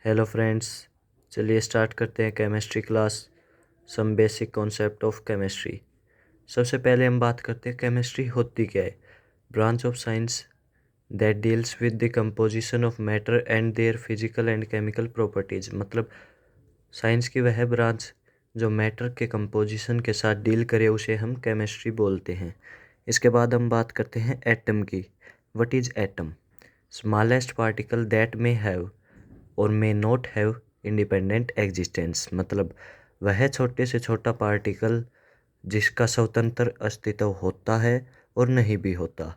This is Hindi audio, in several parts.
हेलो फ्रेंड्स, चलिए स्टार्ट करते हैं chemistry class. Some basic concept of chemistry. सबसे पहले हम बात करते हैं केमिस्ट्री होती क्या है। Branch of science that deals with the composition of matter and their physical and chemical properties. मतलब साइंस की वह ब्रांच जो मैटर के कंपोजिशन के साथ डील करे उसे हम केमिस्ट्री बोलते हैं। इसके बाद हम बात करते हैं एटम की। What is atom? Smallest particle that may have और may not have independent existence. मतलब वह छोटे से छोटा पार्टिकल जिसका स्वतंत्र अस्तित्व होता है और नहीं भी होता,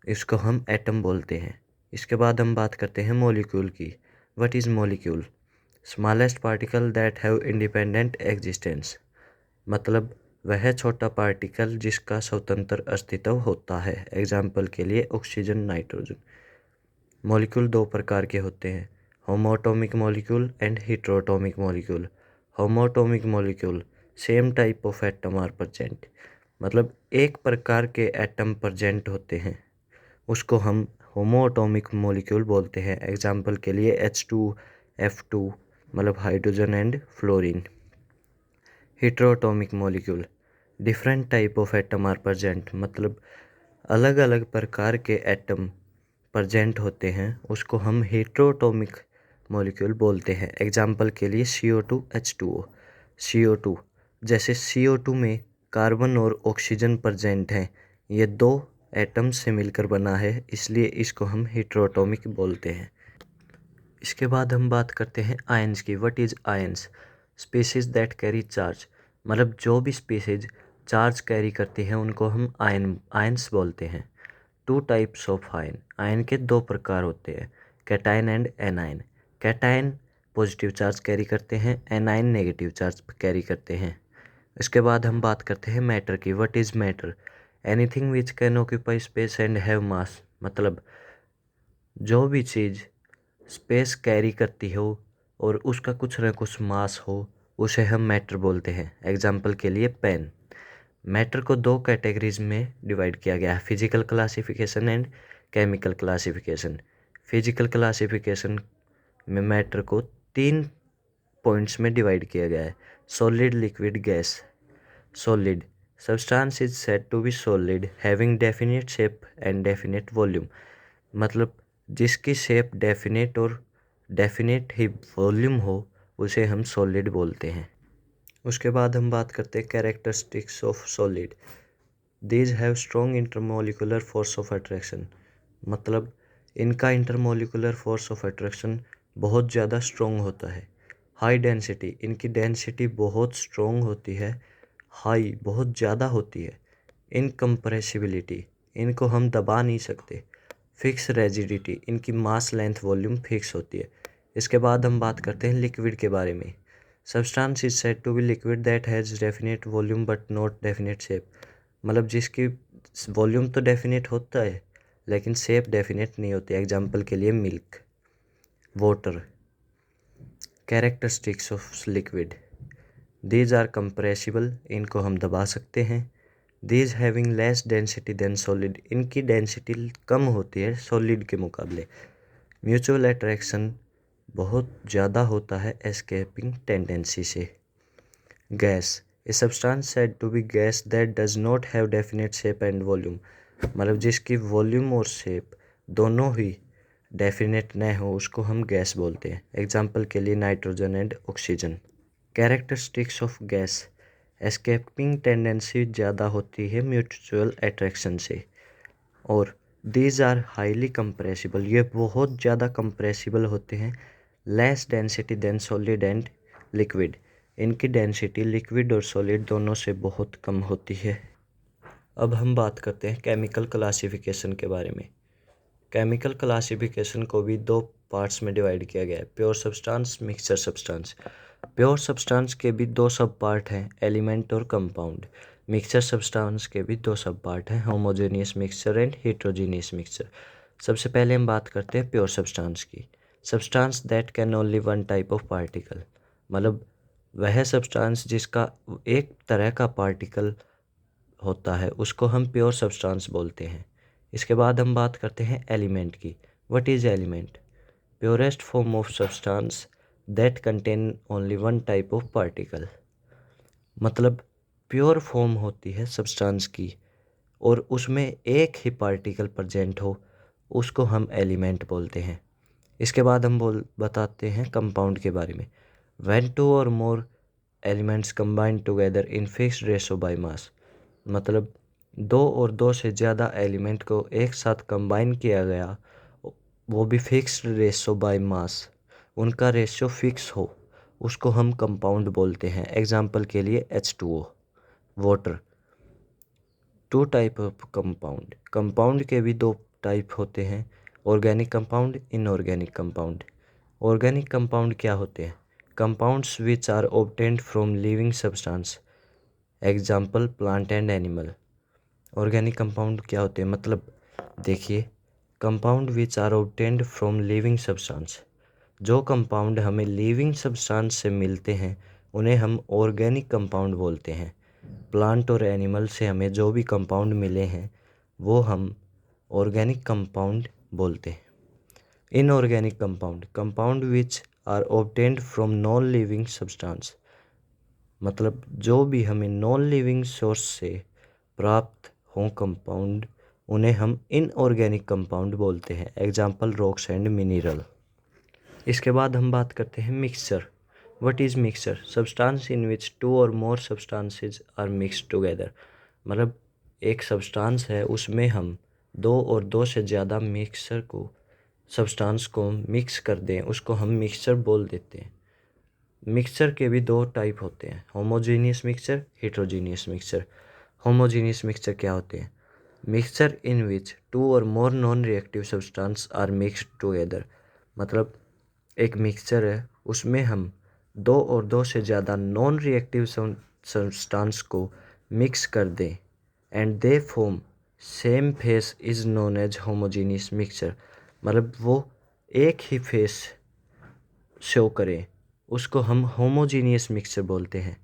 इसको हम एटम बोलते हैं। इसके बाद हम बात करते हैं मॉलिक्यूल की। What is molecule? Smallest particle that have independent existence. मतलब वह छोटा पार्टिकल जिसका स्वतंत्र अस्तित्व होता है। एग्जाम्पल के लिए ऑक्सीजन, नाइट्रोजन। मॉलिक्यूल दो प्रकार के होते हैं, homoatomic molecule and heteroatomic molecule. Homoatomic molecule same type of atom are present. मतलब एक प्रकार के एटम प्रेजेंट होते हैं, उसको हम होमोटॉमिक मॉलिक्यूल बोलते हैं। एग्जाम्पल के लिए H2F2 मतलब hydrogen and fluorine. Heteroatomic molecule different type of atom are present. मतलब अलग अलग प्रकार के एटम प्रेजेंट होते हैं, उसको हम हेटेरोटॉमिक मॉलिक्यूल बोलते हैं। एग्जाम्पल के लिए CO2 H2O। CO2 जैसे CO2 में कार्बन और ऑक्सीजन प्रेजेंट हैं, ये दो एटम्स से मिलकर बना है, इसलिए इसको हम हेटेरोटॉमिक बोलते हैं। इसके बाद हम बात करते हैं आयंस की। What is ions? Species that carry charge. मतलब जो भी स्पीसीज चार्ज कैरी करती हैं उनको हम आयंस बोलते हैं। Two types of ion. Ion के दो प्रकार होते हैं, cation and anion. Cation positive charge carry करते हैं, एनायन नेगेटिव चार्ज कैरी करते हैं। इसके बाद हम बात करते हैं मैटर की। What is matter? Anything which can occupy space and have मास। मतलब जो भी चीज़ स्पेस कैरी करती हो और उसका कुछ न कुछ मास हो, उसे हम मैटर बोलते हैं। एग्जाम्पल के लिए पेन। मैटर को दो कैटेगरीज में डिवाइड किया गया है, physical classification and chemical classification. Physical classification में मैटर को तीन पॉइंट्स में डिवाइड किया गया है, solid, liquid, gas. Solid substance is said to be solid having definite shape and definite volume. मतलब जिसकी शेप डेफिनेट और डेफिनेट ही वॉल्यूम हो, उसे हम सॉलिड बोलते हैं। उसके बाद हम बात करते हैं characteristics of solid. These have strong intermolecular force of attraction. मतलब इनका इंटरमोलिकुलर फोर्स ऑफ अट्रैक्शन बहुत ज़्यादा स्ट्रॉन्ग होता है। हाई डेंसिटी, इनकी डेंसिटी बहुत स्ट्रॉन्ग होती है, हाई बहुत ज़्यादा होती है। इनकम्प्रेसिबिलिटी, इनको हम दबा नहीं सकते। फिक्स रेजिडिटी, इनकी मास लेंथ वॉल्यूम फिक्स होती है। इसके बाद हम बात करते हैं लिक्विड के बारे में। Substance is said to be liquid that has definite volume but not definite shape. मतलब जिसकी वॉल्यूम तो डेफिनेट होता है लेकिन शेप डेफिनेट नहीं होती। एग्जाम्पल के लिए milk, water. Characteristics of liquid, these are compressible, इनको हम दबा सकते हैं। These having less density than solid, इनकी डेंसिटी कम होती है सॉलिड के मुकाबले। म्यूचुअल अट्रैक्शन बहुत ज़्यादा होता है एस्केपिंग टेंडेंसी से। Gas, a substance said to be gas that does not have definite shape and volume. मतलब जिसकी वॉल्यूम और शेप दोनों ही डेफिनेट न हो, उसको हम गैस बोलते हैं। एग्जाम्पल के लिए nitrogen and oxygen. Characteristics of gas, escaping tendency ज़्यादा होती है म्यूचुअल अट्रैक्शन से। और दीज आर हाईली कंप्रेसिबल, ये बहुत ज़्यादा कंप्रेसिबल होते हैं। Less density than solid and liquid, इनकी डेंसिटी लिक्विड और सॉलिड दोनों से बहुत कम होती है। अब हम बात करते हैं केमिकल क्लासिफिकेशन के बारे में। केमिकल क्लासिफिकेशन को भी दो पार्ट्स में डिवाइड किया गया है, pure substance, mixture substance. Pure substance के भी दो सब पार्ट हैं, एलिमेंट और कंपाउंड। मिक्सचर सब्सटेंस के भी दो सब पार्ट हैं, homogeneous mixture and heterogeneous mixture. सबसे पहले हम बात करते हैं प्योर सब्सटेंस की। Substance that can only one type of particle. मतलब वह सब्सटेंस जिसका एक तरह का पार्टिकल होता है, उसको हम प्योर सब्सटेंस बोलते हैं। इसके बाद हम बात करते हैं एलिमेंट की। What is element? purest form of substance that contain only one type of particle। मतलब प्योर फॉर्म होती है सब्सटेंस की और उसमें एक ही पार्टिकल प्रेजेंट हो, उसको हम एलिमेंट बोलते हैं। इसके बाद हम बताते हैं कंपाउंड के बारे में। व्हेन टू और more elements combine together in fixed ratio by mass, मतलब दो और दो से ज़्यादा एलिमेंट को एक साथ कंबाइन किया गया, वो भी फिक्स्ड रेशो बाय मास, उनका रेशियो फिक्स हो, उसको हम कंपाउंड बोलते हैं। एग्जाम्पल के लिए H2O, water. Two type of compound. Compound के भी दो टाइप होते हैं, organic compound, inorganic compound. Organic compound क्या होते हैं? Compounds which are obtained from living substance, example plant and animal. Organic compound क्या होते हैं? मतलब देखिए, compound which are obtained from living substance, जो कंपाउंड हमें लिविंग सब्सटेंस से मिलते हैं उन्हें हम ऑर्गेनिक कंपाउंड बोलते हैं। प्लांट और एनिमल से हमें जो भी कंपाउंड मिले हैं वो हम ऑर्गेनिक कंपाउंड बोलते हैं। Inorganic compound, compound which are obtained from non living substance, मतलब जो भी हमें नॉन लिविंग सोर्स से प्राप्त हों कंपाउंड, उन्हें हम इनऑर्गेनिक कंपाउंड बोलते हैं। Example rocks and mineral. इसके बाद हम बात करते हैं mixture. What is mixture? Substance in which two और more substances are mixed together, मतलब एक सब्सटेंस है उसमें हम दो और दो से ज़्यादा मिक्सचर को सब्सटेंस को मिक्स कर दें, उसको हम मिक्सचर बोल देते हैं। मिक्सचर के भी दो टाइप होते हैं, homogeneous mixture, heterogeneous mixture. Homogeneous mixture क्या होते हैं? मिक्सचर इन विच टू और more non reactive substance are mixed together, मतलब एक मिक्सचर है उसमें हम दो और दो से ज़्यादा नॉन रिएक्टिव सब्सटेंस को मिक्स कर दें and they form same phase is known as homogeneous mixture, मतलब वो एक ही फेस शो करें, उसको हम होमोजेनियस मिक्सचर बोलते हैं।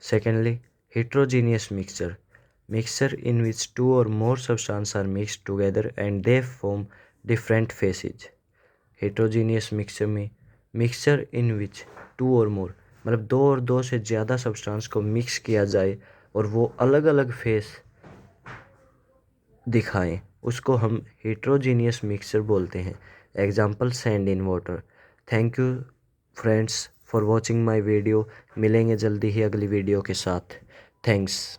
Secondly, heterogeneous mixture, mixture in which two और more substance are mixed together and they form different phases. Heterogeneous mixture में मिक्सचर इन विच टू और मोर, मतलब दो और दो से ज़्यादा सब्सटेंस को मिक्स किया जाए और वो अलग अलग फेस दिखाएं, उसको हम हेट्रोजीनियस मिक्सचर बोलते हैं। Example sand in water. Thank you friends for watching my video. मिलेंगे जल्दी ही अगली वीडियो के साथ। थैंक्स।